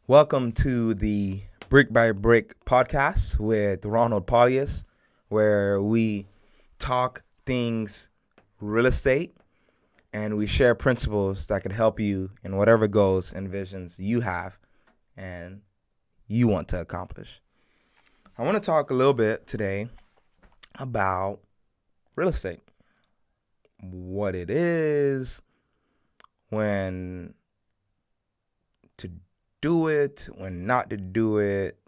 Welcome to the Brick by Brick podcast with Ronald Pauleus, where we talk things real estate and we share principles that could help you in whatever goals and visions you have and you want to accomplish. I want to talk a little bit today about real estate, what it is, when to do it, when not to do it.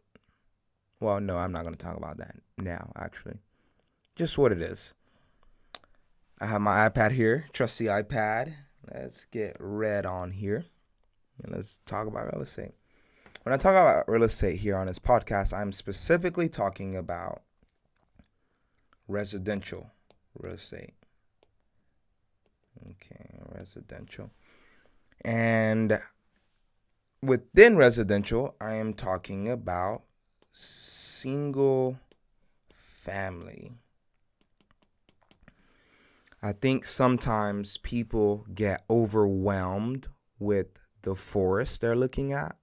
Well, no, I'm not going to talk about that now, actually. Just what it is. I have my iPad here, trusty iPad. Let's get red on here and let's talk about real estate. When I talk about real estate here on this podcast, I'm specifically talking about residential real estate. Okay, residential. And within residential, I am talking about single family. I think sometimes people get overwhelmed with the forest they're looking at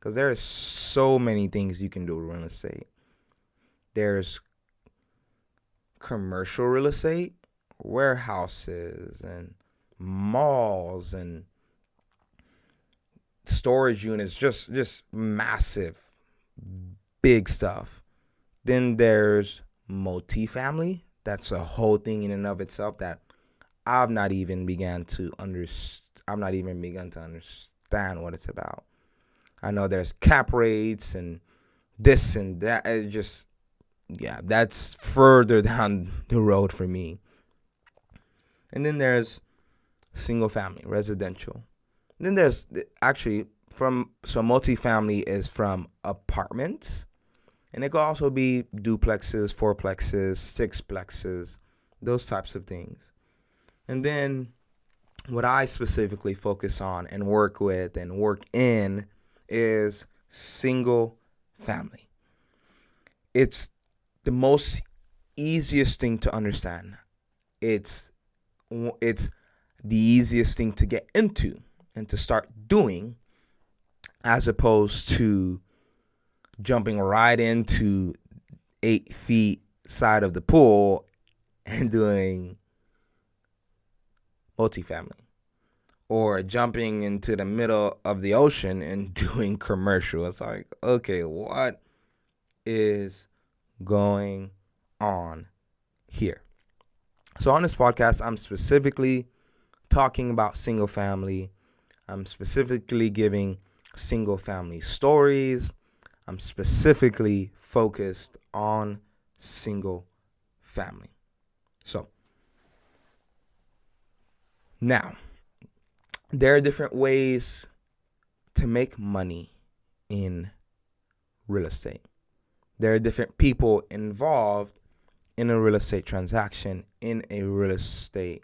because there are so many things you can do with real estate. There's commercial real estate, warehouses and malls and storage units, just massive, big stuff. Then there's multifamily. That's a whole thing in and of itself that I've not even begun to understand what it's about. I know there's cap rates and this and that. That's further down the road for me. And then there's single family, residential. And then there's actually multifamily is from apartments. And it could also be duplexes, fourplexes, sixplexes, those types of things. And then what I specifically focus on and work with and work in is single family. It's the most easiest thing to understand. It's the easiest thing to get into and to start doing, as opposed to jumping right into 8 feet side of the pool and doing multifamily, or jumping into the middle of the ocean and doing commercial. It's like, okay, what is going on here? So on this podcast, I'm specifically talking about single family. I'm specifically giving single family stories. I'm specifically focused on single family. So now, there are different ways to make money in real estate. There are different people involved in a real estate transaction, in a real estate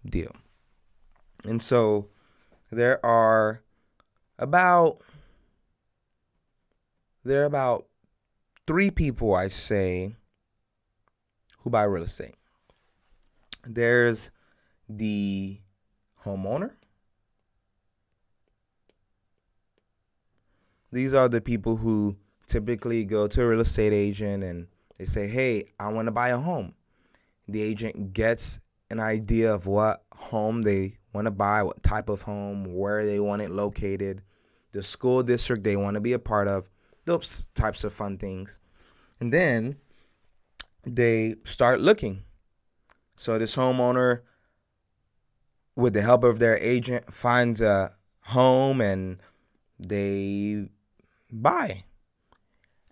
deal. And so there are about 3 people, I say, who buy real estate. There's the homeowner. These are the people who typically go to a real estate agent and they say, hey, I want to buy a home. The agent gets an idea of what home they want to buy, what type of home, where they want it located, the school district they want to be a part of, those types of fun things. And then they start looking. So this homeowner, with the help of their agent, finds a home and they buy.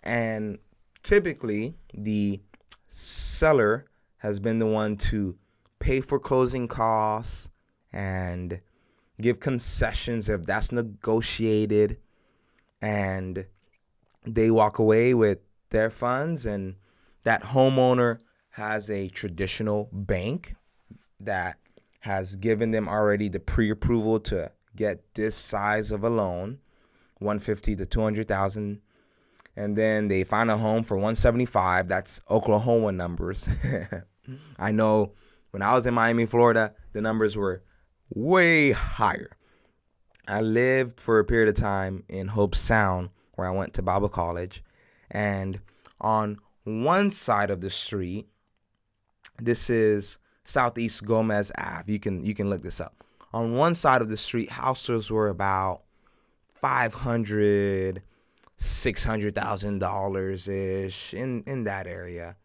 And typically, the seller has been the one to pay for closing costs and give concessions if that's negotiated. And they walk away with their funds, and that homeowner has a traditional bank that has given them already the pre-approval to get this size of a loan, 150 to 200,000, and then they find a home for 175. That's Oklahoma numbers. I know when I was in Miami, Florida, the numbers were way higher. I lived for a period of time in Hope Sound, where I went to Bible college, and on one side of the street, this is Southeast Gomez Ave. You can look this up. On one side of the street, houses were about 500, $600,000 ish in that area.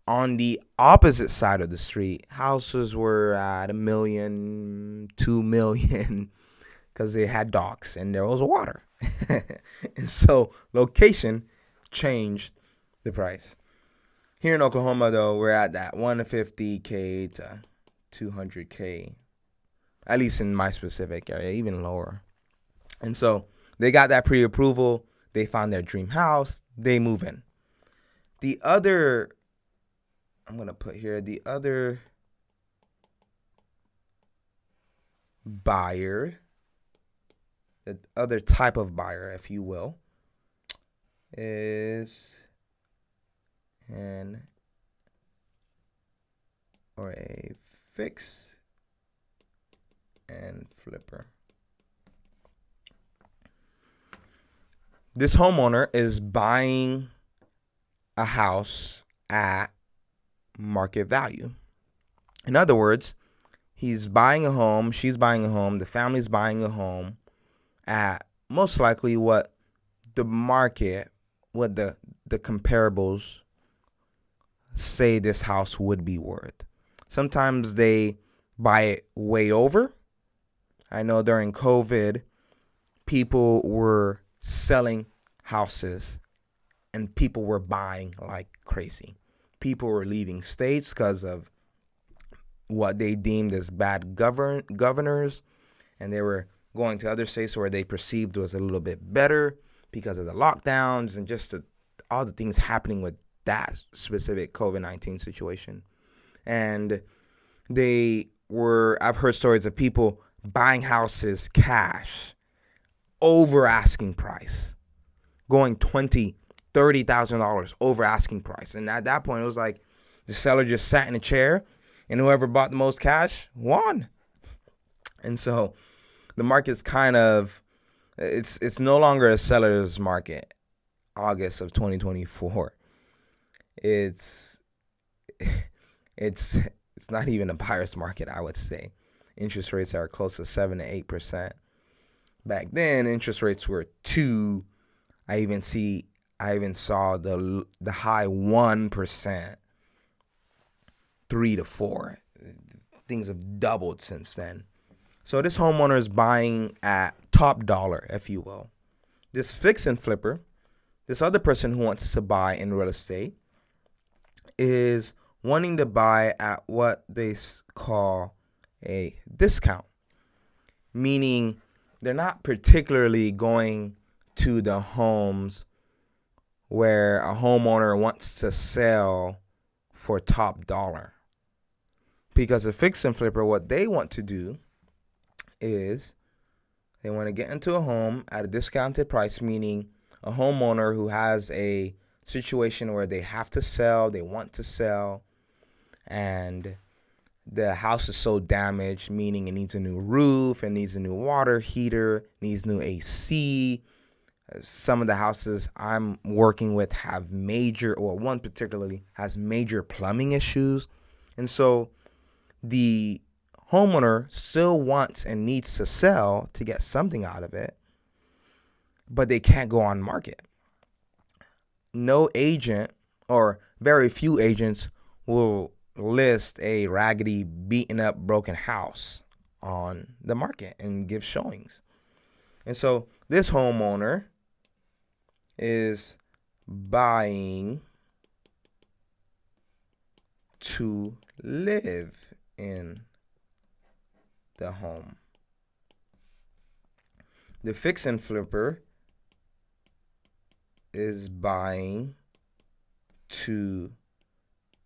On the opposite side of the street, houses were at 1 million, 2 million, because they had docks and there was water. And so location changed the price. Here in Oklahoma, though, we're at that 150K to 200K, at least in my specific area, even lower. And so they got that pre-approval. They found their dream house. They move in. The other, I'm going to put here, the other buyer, the other type of buyer, if you will, is a fix and flipper. This homeowner is buying a house at market value. In other words, he's buying a home, she's buying a home, the family's buying a home at most likely what the market, what the comparables say this house would be worth. Sometimes they buy it way over. I know during COVID, people were selling houses and people were buying like crazy. People were leaving states because of what they deemed as bad governors, and they were going to other states where they perceived was a little bit better because of the lockdowns and just all the things happening with that specific COVID-19 situation. And I've heard stories of people buying houses cash over asking price, going $20,000, $30,000 over asking price. And at that point, it was like the seller just sat in a chair and whoever bought the most cash won. And so the market's kind of, it's no longer a seller's market. August of 2024. It's not even a buyer's market, I would say. Interest rates are close to 7 to 8%. Back then, interest rates were 2. I even saw the high 1%, 3 to 4. Things have doubled since then. So this homeowner is buying at top dollar, if you will. This fix and flipper, this other person who wants to buy in real estate, is wanting to buy at what they call a discount, meaning they're not particularly going to the homes where a homeowner wants to sell for top dollar. Because a fix and flipper, what they want to do is they want to get into a home at a discounted price, meaning a homeowner who has a situation where they have to sell, they want to sell, and the house is so damaged, meaning it needs a new roof, it needs a new water heater, needs new AC. Some of the houses I'm working with have one particularly has major plumbing issues. And so the homeowner still wants and needs to sell to get something out of it, but they can't go on market. No agent, or very few agents, will list a raggedy, beaten up, broken house on the market and give showings. And so this homeowner is buying to live in the home. The fix and flipper is buying to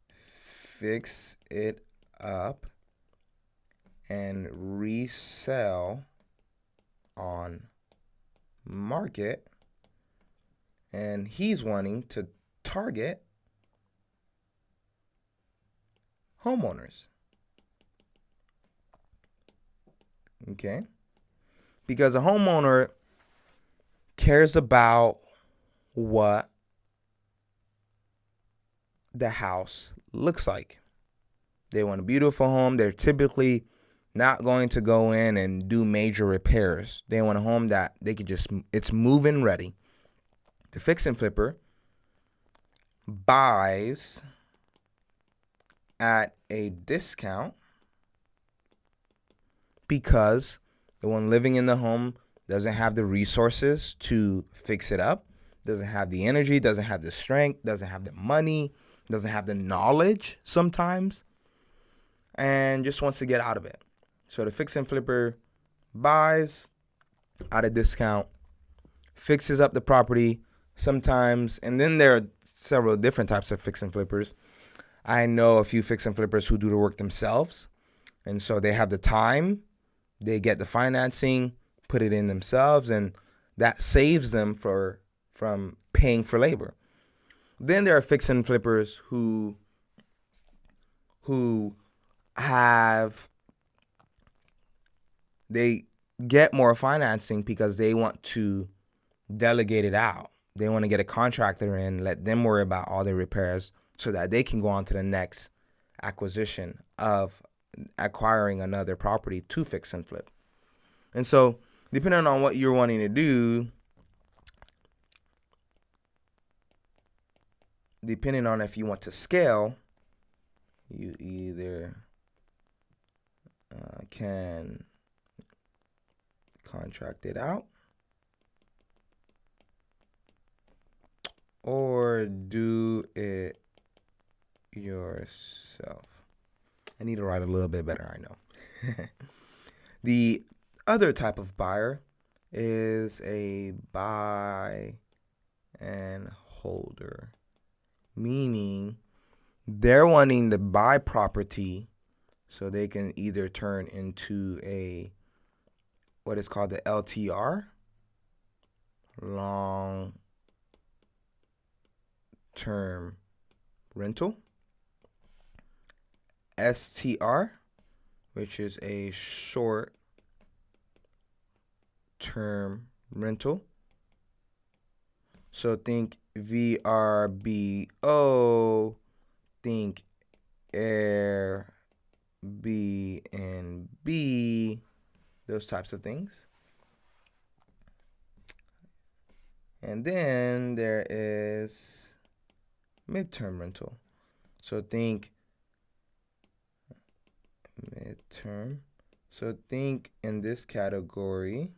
fix it up and resell on market, and he's wanting to target homeowners. Okay? Because a homeowner cares about what the house looks like. They want a beautiful home. They're typically not going to go in and do major repairs. They want a home that they could it's move-in ready. The fix and flipper buys at a discount because the one living in the home doesn't have the resources to fix it up, doesn't have the energy, doesn't have the strength, doesn't have the money, doesn't have the knowledge sometimes, and just wants to get out of it. So the fix and flipper buys at a discount, fixes up the property sometimes, and then there are several different types of fix and flippers. I know a few fix and flippers who do the work themselves, and so they have the time, they get the financing, put it in themselves, and that saves them from paying for labor. Then there are fix and flippers who they get more financing because they want to delegate it out. They want to get a contractor in, let them worry about all the repairs so that they can go on to the next acquisition of acquiring another property to fix and flip. And so, depending on what you're wanting to do, depending on if you want to scale, you either can contract it out or do it yourself. I need to write a little bit better, I know. The other type of buyer is a buy and holder, meaning they're wanting to buy property so they can either turn into what is called the LTR, long term rental, STR, which is a short term rental. So think VRBO, think Airbnb, those types of things. And then there is midterm rental. So think midterm. So think in this category,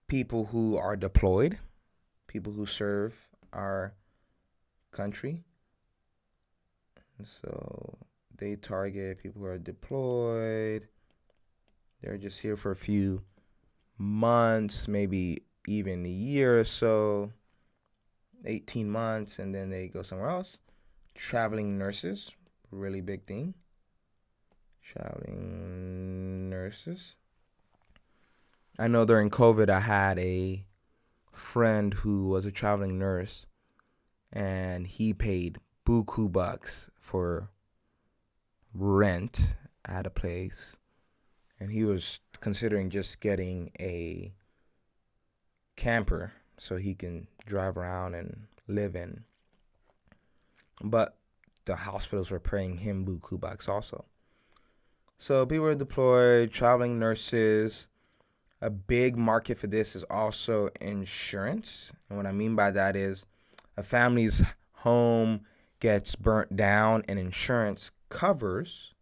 people who are deployed, people who serve our country. And so they target people who are deployed. They're just here for a few months, maybe even a year or so, 18 months, and then they go somewhere else. Traveling nurses, really big thing. Traveling nurses. I know during COVID, I had a friend who was a traveling nurse, and he paid buku bucks for rent at a place, and he was considering just getting a camper so he can drive around and live in. But the hospitals were paying him buku bucks also. So people are deployed, traveling nurses. A big market for this is also insurance. And what I mean by that is a family's home gets burnt down and insurance covers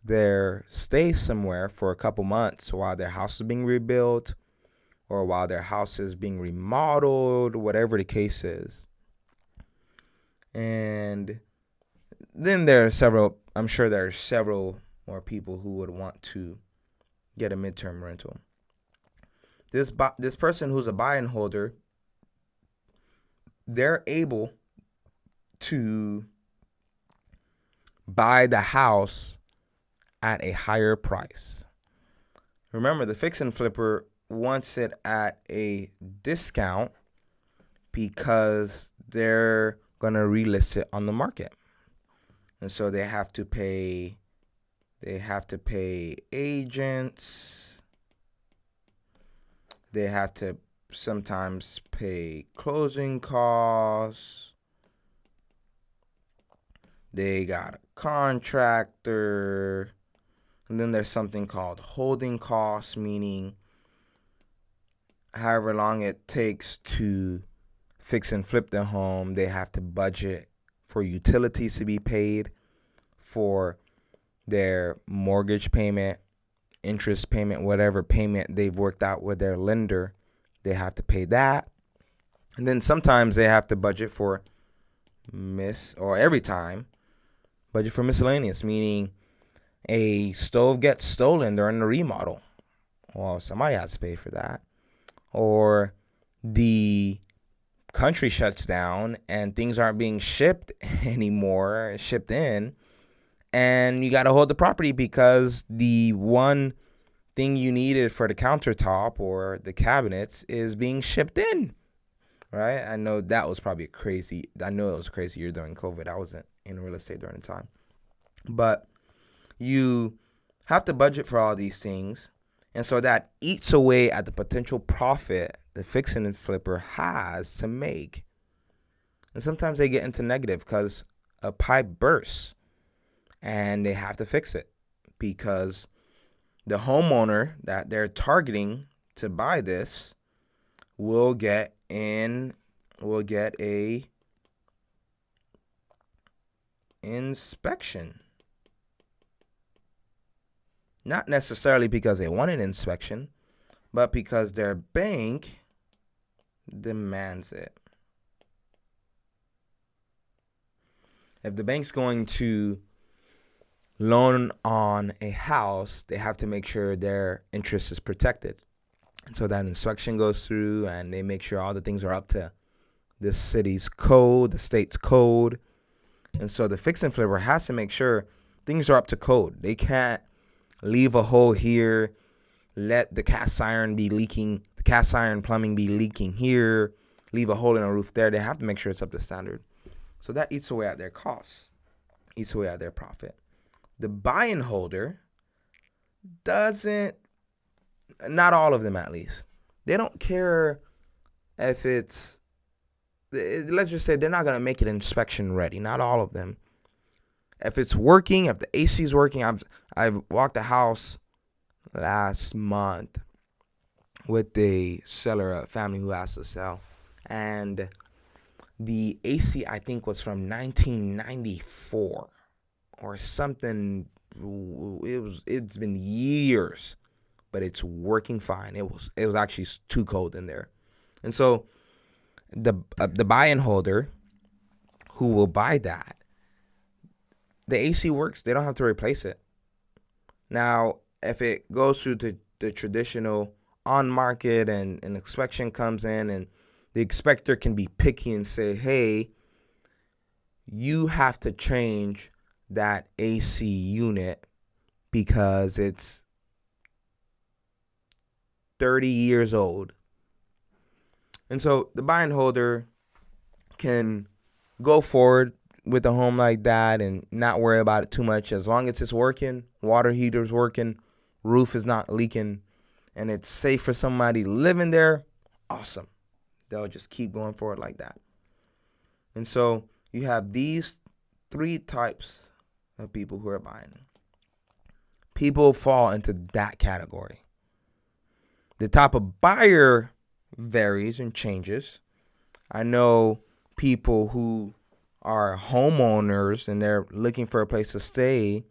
their stay somewhere for a couple months while their house is being rebuilt or while their house is being remodeled, whatever the case is. And then I'm sure there are several more people who would want to get a midterm rental. This person who's a buy and holder, they're able to buy the house at a higher price. Remember, the fix and flipper wants it at a discount because they're going to relist it on the market. And so they have to pay They have to pay agents. They have to sometimes pay closing costs. They got a contractor. And then there's something called holding costs, meaning however long it takes to fix and flip the home, they have to budget for utilities to be paid, for their mortgage payment, interest payment, whatever payment they've worked out with their lender, they have to pay that. And then sometimes they have to budget for every time, budget for miscellaneous, meaning a stove gets stolen during the remodel. Well, somebody has to pay for that. Or the country shuts down and things aren't being shipped anymore, shipped in, and you got to hold the property because the one thing you needed for the countertop or the cabinets is being shipped in, right? I know it was a crazy year during COVID. I wasn't in real estate during the time. But you have to budget for all these things. And so that eats away at the potential profit the fixing and flipper has to make. And sometimes they get into negative because a pipe bursts and they have to fix it because the homeowner that they're targeting to buy this will get a inspection. Not necessarily because they want an inspection, but because their bank demands it. If the bank's going to loan on a house, they have to make sure their interest is protected. And so that inspection goes through and they make sure all the things are up to this city's code, the state's code. And so the fix and flipper has to make sure things are up to code. They can't leave a hole here, let the cast iron plumbing be leaking here, leave a hole in a roof there. They have to make sure it's up to standard. So that eats away at their costs, eats away at their profit. The buy and holder doesn't, not all of them at least. They don't care if it's, let's just say they're not going to make it inspection ready. Not all of them. If it's working, if the AC is working, I've walked a house last month with a seller, a family who asked to sell, and the AC I think was from 1994 or something. It's been years, but it's working fine. It was actually too cold in there, and so the buy and holder who will buy that, the AC works. They don't have to replace it. Now, if it goes through the traditional on market and an inspection comes in and the inspector can be picky and say, hey, you have to change that AC unit because it's 30 years old. And so the buy and holder can go forward with a home like that and not worry about it too much. As long as it's working, water heater's working, roof is not leaking, and it's safe for somebody living there, awesome. They'll just keep going forward like that. And so you have these three types of people who are buying. People fall into that category. The type of buyer varies and changes. I know people who are homeowners and they're looking for a place to stay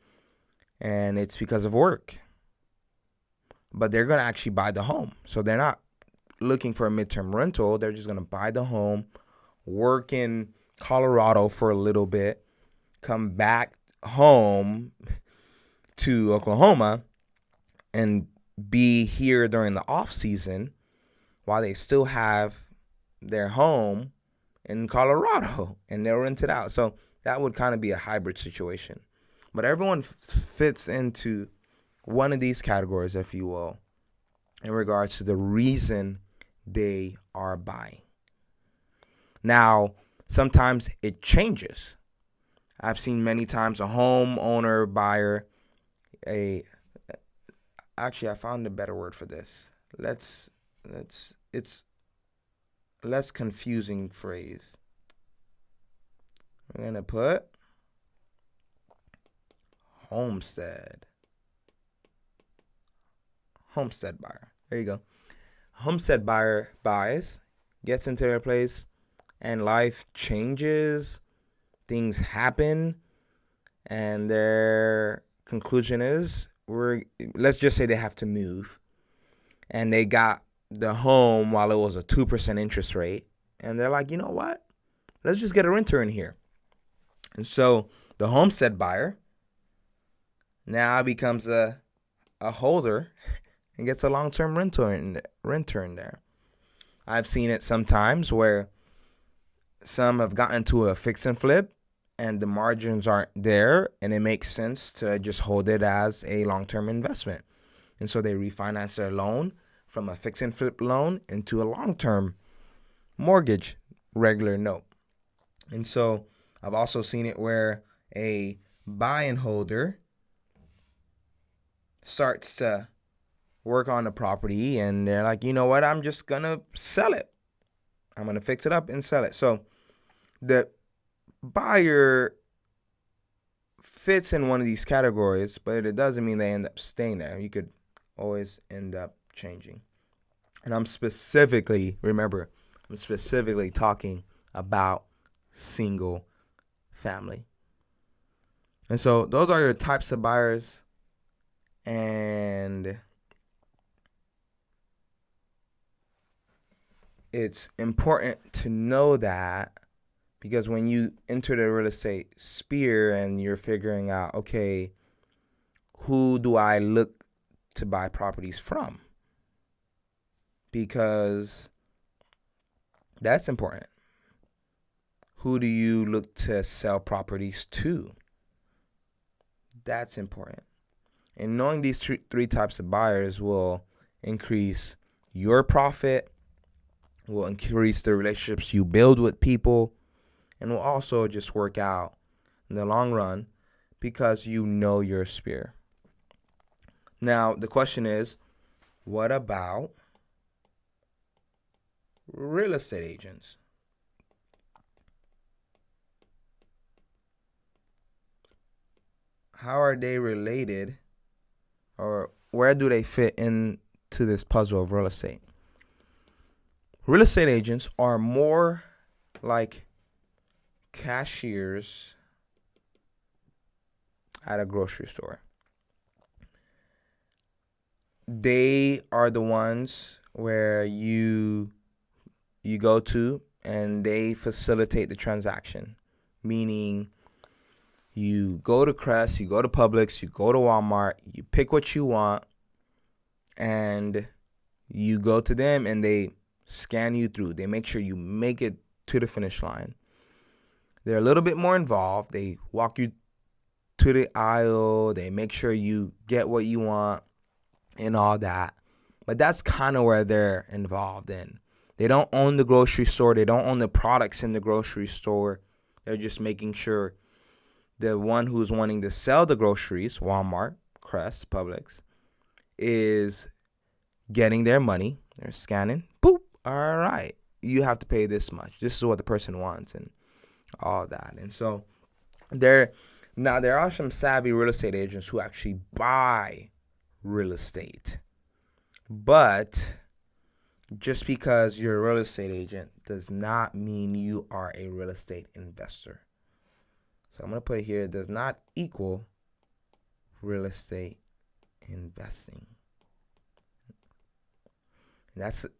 and it's because of work. But they're going to actually buy the home. So they're not looking for a midterm rental. They're just going to buy the home, work in Colorado for a little bit, come back home to Oklahoma and be here during the off season while they still have their home in Colorado and they'll rent it out. So that would kind of be a hybrid situation. But everyone fits into one of these categories, if you will, in regards to the reason they are buying. Now, sometimes it changes. I've seen many times a homeowner buyer, a actually, I found a better word for this. It's less confusing phrase. We're gonna put homestead. Homestead buyer. There you go. Homestead buyer buys, gets into their place, and life changes. Things happen, and their conclusion is let's just say they have to move, and they got the home while it was a 2% interest rate, and they're like, you know what? Let's just get a renter in here. And so the homestead buyer now becomes a holder and gets a long-term renter in there. I've seen it sometimes where some have gotten to a fix and flip and the margins aren't there, and it makes sense to just hold it as a long-term investment. And so they refinance their loan from a fix and flip loan into a long-term mortgage regular note. And so I've also seen it where a buy and holder starts to work on the property and they're like, you know what, I'm just gonna sell it. I'm gonna fix it up and sell it. So the buyer fits in one of these categories, but it doesn't mean they end up staying there. You could always end up changing. And I'm specifically talking about single family. And so those are your types of buyers. And it's important to know that, because when you enter the real estate sphere and you're figuring out, okay, who do I look to buy properties from? Because that's important. Who do you look to sell properties to? That's important. And knowing these three types of buyers will increase your profit, will increase the relationships you build with people, and will also just work out in the long run because you know your sphere. Now, the question is, what about real estate agents? How are they related, or where do they fit into this puzzle of real estate? Real estate agents are more like cashiers at a grocery store. They are the ones where you go to and they facilitate the transaction, meaning you go to Crest, you go to Publix, you go to Walmart, you pick what you want, and you go to them and they scan you through. They make sure you make it to the finish line. They're a little bit more involved. They walk you to the aisle. They make sure you get what you want and all that. But that's kind of where they're involved in. They don't own the grocery store. They don't own the products in the grocery store. They're just making sure the one who's wanting to sell the groceries, Walmart, Crest, Publix, is getting their money. They're scanning. Boop. All right. You have to pay this much. This is what the person wants and all that. And so there are some savvy real estate agents who actually buy real estate. But just because you're a real estate agent does not mean you are a real estate investor. So I'm going to put here, it does not equal real estate investing.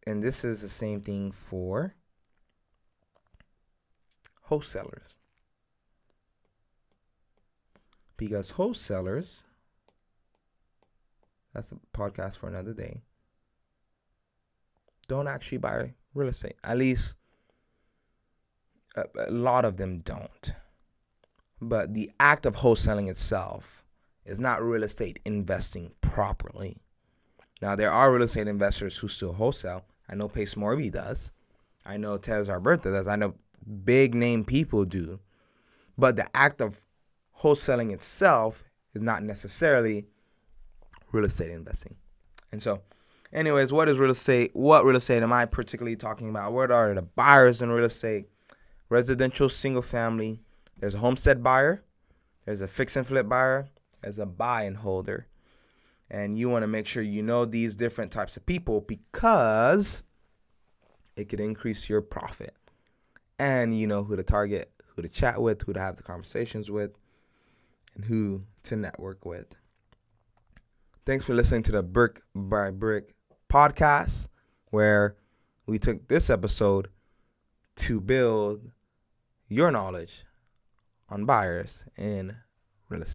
And this is the same thing for wholesalers. Because wholesalers, that's a podcast for another day, don't actually buy real estate. At least a lot of them don't. But the act of wholesaling itself is not real estate investing properly. Now, there are real estate investors who still wholesale. I know Pace Morby does. I know Tez Alberta does. I know big name people do. But the act of wholesaling itself is not necessarily real estate investing. And so, anyways, what is real estate? What real estate am I particularly talking about? What are the buyers in real estate? Residential, single family. There's a homestead buyer. There's a fix and flip buyer. There's a buy and holder. And you want to make sure you know these different types of people because it could increase your profit. And you know who to target, who to chat with, who to have the conversations with, and who to network with. Thanks for listening to the Brick by Brick podcast, where we took this episode to build your knowledge on buyers in